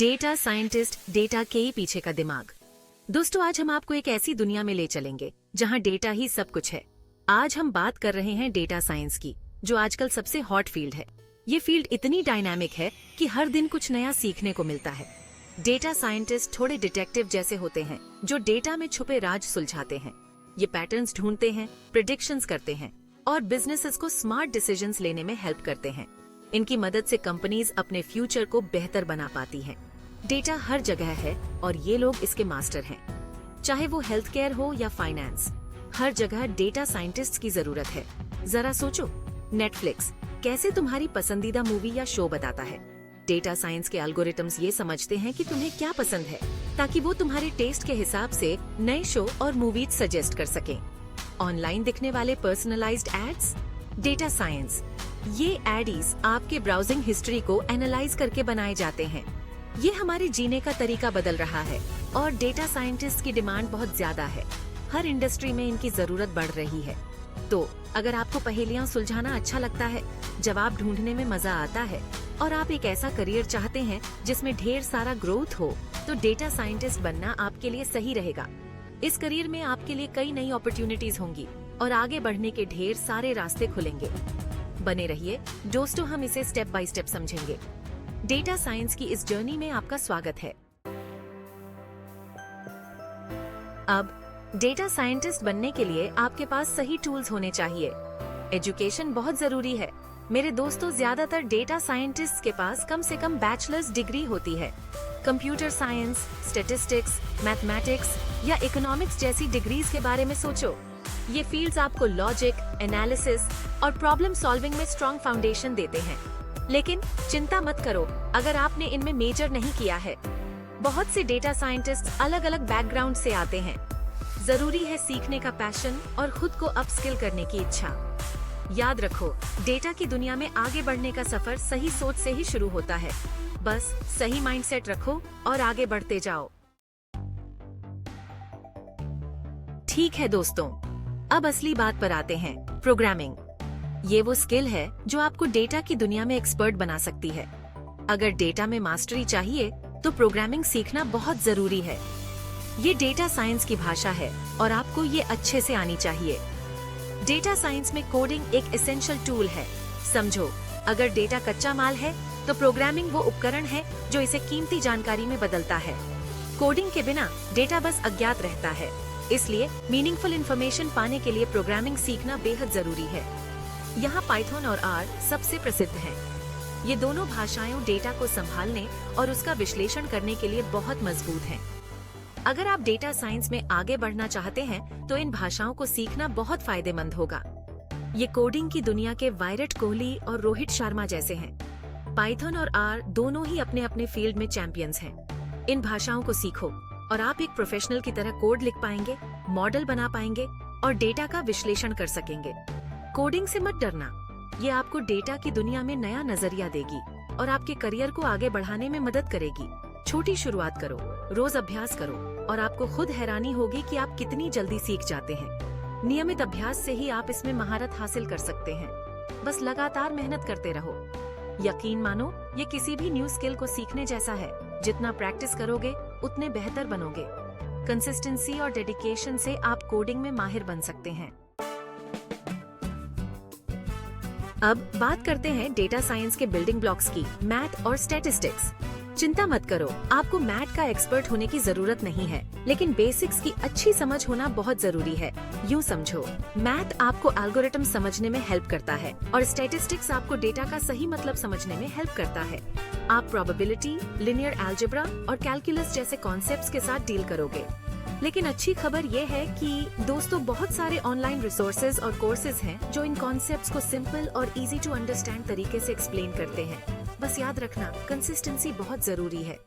Data scientist, data के ही पीछे का दिमाग। दोस्तों, आज हम आपको एक ऐसी दुनिया में ले चलेंगे जहां डेटा ही सब कुछ है। आज हम बात कर रहे हैं डेटा साइंस की, जो आजकल सबसे हॉट फील्ड है। ये फील्ड इतनी डायनामिक है कि हर दिन कुछ नया सीखने को मिलता है। डेटा साइंटिस्ट थोड़े डिटेक्टिव जैसे होते हैं, जो डेटा में छुपे राज सुलझाते हैं। ये पैटर्न्स ढूंढते हैं, प्रेडिक्शंस करते हैं और बिजनेसेस को स्मार्ट डिसीजंस लेने में हेल्प करते हैं। इनकी मदद से कंपनीज अपने फ्यूचर को बेहतर बना पाती हैं। डेटा हर जगह है और ये लोग इसके मास्टर हैं। चाहे वो हेल्थ केयर हो या फाइनेंस, हर जगह डेटा साइंटिस्ट की जरूरत है। जरा सोचो, नेटफ्लिक्स कैसे तुम्हारी पसंदीदा मूवी या शो बताता है। डेटा साइंस के एल्गोरिथम्स ये समझते हैं कि तुम्हें क्या पसंद है, ताकि वो तुम्हारे टेस्ट के हिसाब से नए शो और मूवीज सजेस्ट कर सकें। ऑनलाइन दिखने वाले पर्सनलाइज्ड एड्स, डेटा साइंस, ये एडीज आपके ब्राउजिंग हिस्ट्री को एनालाइज करके बनाए जाते हैं। ये हमारे जीने का तरीका बदल रहा है और डेटा साइंटिस्ट की डिमांड बहुत ज्यादा है। हर इंडस्ट्री में इनकी जरूरत बढ़ रही है। तो अगर आपको पहेलियां सुलझाना अच्छा लगता है, जवाब ढूंढने में मजा आता है और आप एक ऐसा करियर चाहते हैं जिसमें ढेर सारा ग्रोथ हो, तो डेटा साइंटिस्ट बनना आपके लिए सही रहेगा। इस करियर में आपके लिए कई नई अपॉर्चुनिटीज होंगी और आगे बढ़ने के ढेर सारे रास्ते खुलेंगे। बने रहिए दोस्तों, हम इसे स्टेप बाय स्टेप समझेंगे। डेटा साइंस की इस जर्नी में आपका स्वागत है। अब डेटा साइंटिस्ट बनने के लिए आपके पास सही टूल्स होने चाहिए। एजुकेशन बहुत जरूरी है। मेरे दोस्तों, ज्यादातर डेटा साइंटिस्ट के पास कम से कम बैचलर्स डिग्री होती है। कंप्यूटर साइंस, स्टैटिस्टिक्स, मैथमेटिक्स या इकोनॉमिक्स जैसी डिग्रीज के बारे में सोचो। ये फील्ड्स आपको लॉजिक, एनालिसिस और प्रॉब्लम सॉल्विंग में स्ट्रॉन्ग फाउंडेशन देते हैं। लेकिन चिंता मत करो अगर आपने इनमें मेजर नहीं किया है। बहुत से डेटा साइंटिस्ट अलग अलग बैकग्राउंड से आते हैं। जरूरी है सीखने का पैशन और खुद को अपस्किल करने की इच्छा। याद रखो, डेटा की दुनिया में आगे बढ़ने का सफर सही सोच से ही शुरू होता है। बस सही माइंडसेट रखो और आगे बढ़ते जाओ। ठीक है दोस्तों, अब असली बात पर आते हैं, प्रोग्रामिंग। ये वो स्किल है जो आपको डेटा की दुनिया में एक्सपर्ट बना सकती है। अगर डेटा में मास्टरी चाहिए तो प्रोग्रामिंग सीखना बहुत जरूरी है। ये डेटा साइंस की भाषा है और आपको ये अच्छे से आनी चाहिए। डेटा साइंस में कोडिंग एक एसेंशियल टूल है। समझो, अगर डेटा कच्चा माल है तो प्रोग्रामिंग वो उपकरण है जो इसे कीमती जानकारी में बदलता है। कोडिंग के बिना डेटा बस अज्ञात रहता है। इसलिए मीनिंगफुल इन्फॉर्मेशन पाने के लिए प्रोग्रामिंग सीखना बेहद जरूरी है। यहाँ पाइथन और आर सबसे प्रसिद्ध हैं। ये दोनों भाषाएं डेटा को संभालने और उसका विश्लेषण करने के लिए बहुत मजबूत हैं। अगर आप डेटा साइंस में आगे बढ़ना चाहते हैं तो इन भाषाओं को सीखना बहुत फायदेमंद होगा। ये कोडिंग की दुनिया के विराट कोहली और रोहित शर्मा जैसे हैं। पाइथन और आर दोनों ही अपने अपने फील्ड में चैंपियंस हैं। इन भाषाओं को सीखो और आप एक प्रोफेशनल की तरह कोड लिख पाएंगे, मॉडल बना पाएंगे और डेटा का विश्लेषण कर सकेंगे। कोडिंग से मत डरना, ये आपको डेटा की दुनिया में नया नजरिया देगी और आपके करियर को आगे बढ़ाने में मदद करेगी। छोटी शुरुआत करो, रोज अभ्यास करो और आपको खुद हैरानी होगी कि आप कितनी जल्दी सीख जाते हैं। नियमित अभ्यास से ही आप इसमें महारत हासिल कर सकते हैं। बस लगातार मेहनत करते रहो। यकीन मानो, ये किसी भी न्यू स्किल को सीखने जैसा है। जितना प्रैक्टिस करोगे उतने बेहतर बनोगे। कंसिस्टेंसी और डेडिकेशन से आप कोडिंग में माहिर बन सकते हैं। अब बात करते हैं डेटा साइंस के बिल्डिंग ब्लॉक्स की, मैथ और स्टैटिस्टिक्स। चिंता मत करो, आपको मैथ का एक्सपर्ट होने की जरूरत नहीं है, लेकिन बेसिक्स की अच्छी समझ होना बहुत जरूरी है। यूँ समझो, मैथ आपको एल्गोरिथम समझने में हेल्प करता है और स्टैटिस्टिक्स आपको डेटा का सही मतलब समझने में हेल्प करता है। आप प्रोबेबिलिटी, लिनियर अलजेब्रा और कैलकुलस जैसे कॉन्सेप्ट्स के साथ डील करोगे। लेकिन अच्छी खबर ये है कि दोस्तों, बहुत सारे ऑनलाइन रिसोर्सेज और कोर्सेज हैं जो इन कॉन्सेप्ट्स को सिंपल और इजी टू अंडरस्टैंड तरीके से एक्सप्लेन करते हैं। बस याद रखना, कंसिस्टेंसी बहुत जरूरी है।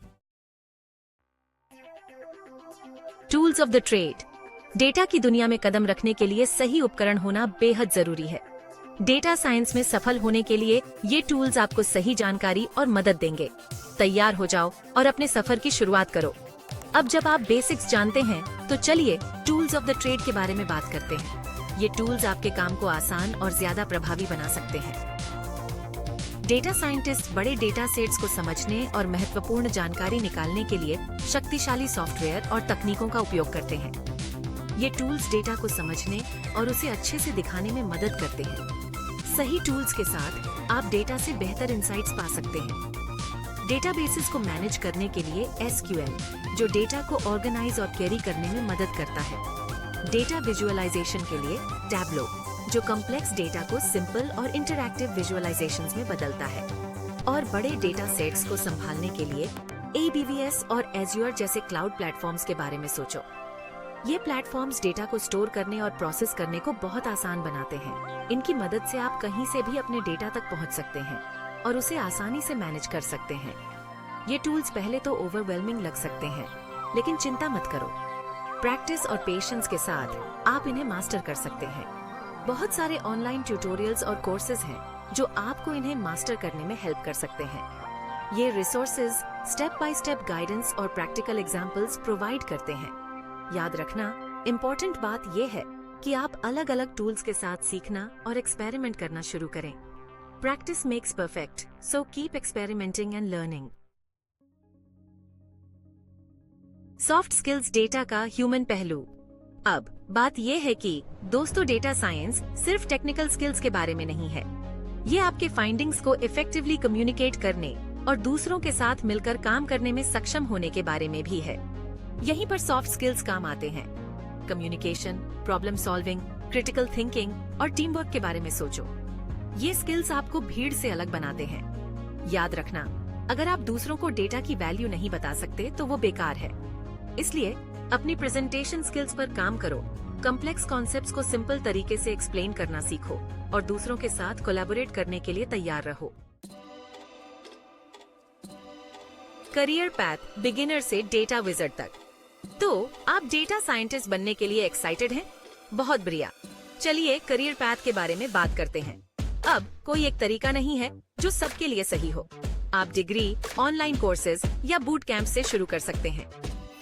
Tools of the trade. Data की दुनिया में कदम रखने के लिए सही उपकरण होना बेहद जरूरी है। डेटा साइंस में सफल होने के लिए ये टूल्स आपको सही जानकारी और मदद देंगे। तैयार हो जाओ और अपने सफर की शुरुआत करो। अब जब आप बेसिक्स जानते हैं तो चलिए टूल्स ऑफ द ट्रेड के बारे में बात करते हैं। ये टूल्स आपके काम को आसान और ज्यादा प्रभावी बना सकते हैं। डेटा साइंटिस्ट बड़े डेटा सेट्स को समझने और महत्वपूर्ण जानकारी निकालने के लिए शक्तिशाली सॉफ्टवेयर और तकनीकों का उपयोग करते हैं। ये टूल्स डेटा को समझने और उसे अच्छे से दिखाने में मदद करते हैं। सही टूल्स के साथ आप डेटा से बेहतर इंसाइट्स पा सकते हैं। डेटाबेसेस को मैनेज करने के लिए SQL, जो डेटा को ऑर्गेनाइज और कैरी करने में मदद करता है। डेटा विजुअलाइजेशन के लिए Tableau, जो कॉम्प्लेक्स डेटा को सिंपल और इंटरैक्टिव विजुअलाइजेशंस में बदलता है। और बड़े डेटा सेट्स को संभालने के लिए AWS और Azure जैसे क्लाउड प्लेटफॉर्म्स के बारे में सोचो। ये प्लेटफॉर्म्स डेटा को स्टोर करने और प्रोसेस करने को बहुत आसान बनाते हैं। इनकी मदद से आप कहीं से भी अपने डेटा तक पहुंच सकते हैं और उसे आसानी से मैनेज कर सकते हैं। ये टूल्स पहले तो ओवरवेलमिंग लग सकते हैं, लेकिन चिंता मत करो। प्रैक्टिस और पेशेंस के साथ आप इन्हें मास्टर कर सकते हैं। बहुत सारे ऑनलाइन ट्यूटोरियल्स और कोर्सेज हैं जो आपको इन्हें मास्टर करने में हेल्प कर सकते हैं। ये resources step by step guidance और प्रैक्टिकल एग्जाम्पल्स प्रोवाइड करते हैं। याद रखना, इम्पोर्टेंट बात यह है कि आप अलग अलग टूल्स के साथ सीखना और एक्सपेरिमेंट करना शुरू करें। Practice makes perfect, so keep experimenting and learning. Soft skills data का ह्यूमन पहलू। अब बात यह है कि दोस्तों, डेटा साइंस सिर्फ टेक्निकल स्किल्स के बारे में नहीं है। ये आपके फाइंडिंग्स को इफेक्टिवली कम्युनिकेट करने और दूसरों के साथ मिलकर काम करने में सक्षम होने के बारे में भी है। यहीं पर सॉफ्ट स्किल्स काम आते हैं। Communication, problem solving, critical thinking और टीम वर्क के बारे में सोचो। ये स्किल्स आपको भीड़ से अलग बनाते हैं। याद रखना, अगर आप दूसरों को डेटा की वैल्यू नहीं बता सकते तो वो बेकार है। इसलिए अपनी प्रेजेंटेशन स्किल्स पर काम करो, कॉम्प्लेक्स कॉन्सेप्ट्स को सिंपल तरीके से एक्सप्लेन करना सीखो और दूसरों के साथ कोलैबोरेट करने के लिए तैयार रहो। करियर पैथ बिगिनर से डेटा विज़ार्ड तक। तो आप डेटा साइंटिस्ट बनने के लिए एक्साइटेड हैं? बहुत बढ़िया। चलिए करियर पैथ के बारे में बात करते हैं। अब कोई एक तरीका नहीं है जो सबके लिए सही हो। आप डिग्री, ऑनलाइन कोर्सेज या बूट कैंप से शुरू कर सकते हैं।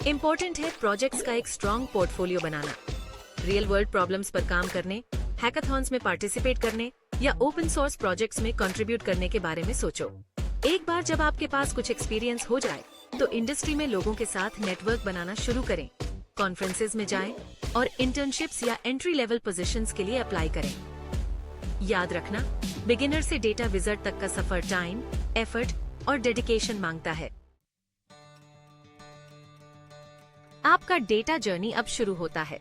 इम्पोर्टेंट है प्रोजेक्ट्स का एक स्ट्रॉन्ग पोर्टफोलियो बनाना। रियल वर्ल्ड प्रॉब्लम्स पर काम करने, हैकाथॉन्स में पार्टिसिपेट करने या ओपन सोर्स प्रोजेक्ट्स में कंट्रीब्यूट करने के बारे में सोचो। एक बार जब आपके पास कुछ एक्सपीरियंस हो जाए तो इंडस्ट्री में लोगों के साथ नेटवर्क बनाना शुरू करें, कॉन्फ्रेंसेज में जाएं और इंटर्नशिप्स या एंट्री लेवल पोजीशंस के लिए अप्लाई करें। याद रखना, बिगिनर से डेटा विज़ार्ड तक का सफर टाइम, एफर्ट और डेडिकेशन मांगता है। आपका डेटा जर्नी अब शुरू होता है।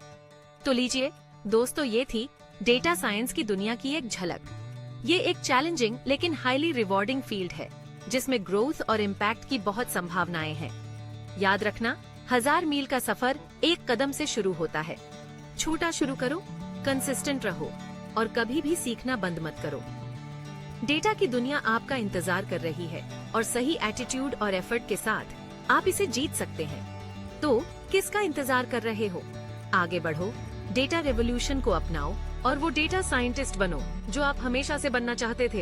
तो लीजिए दोस्तों, ये थी डेटा साइंस की दुनिया की एक झलक। ये एक चैलेंजिंग लेकिन हाईली रिवॉर्डिंग फील्ड है जिसमें ग्रोथ और इम्पैक्ट की बहुत संभावनाएं हैं। याद रखना, 1000 मील का सफर एक कदम से शुरू होता है। छोटा शुरू करो, कंसिस्टेंट रहो और कभी भी सीखना बंद मत करो। डेटा की दुनिया आपका इंतजार कर रही है और सही एटीट्यूड और एफर्ट के साथ आप इसे जीत सकते हैं। तो किसका इंतजार कर रहे हो? आगे बढ़ो, डेटा रेवोल्यूशन को अपनाओ और वो डेटा साइंटिस्ट बनो जो आप हमेशा से बनना चाहते थे।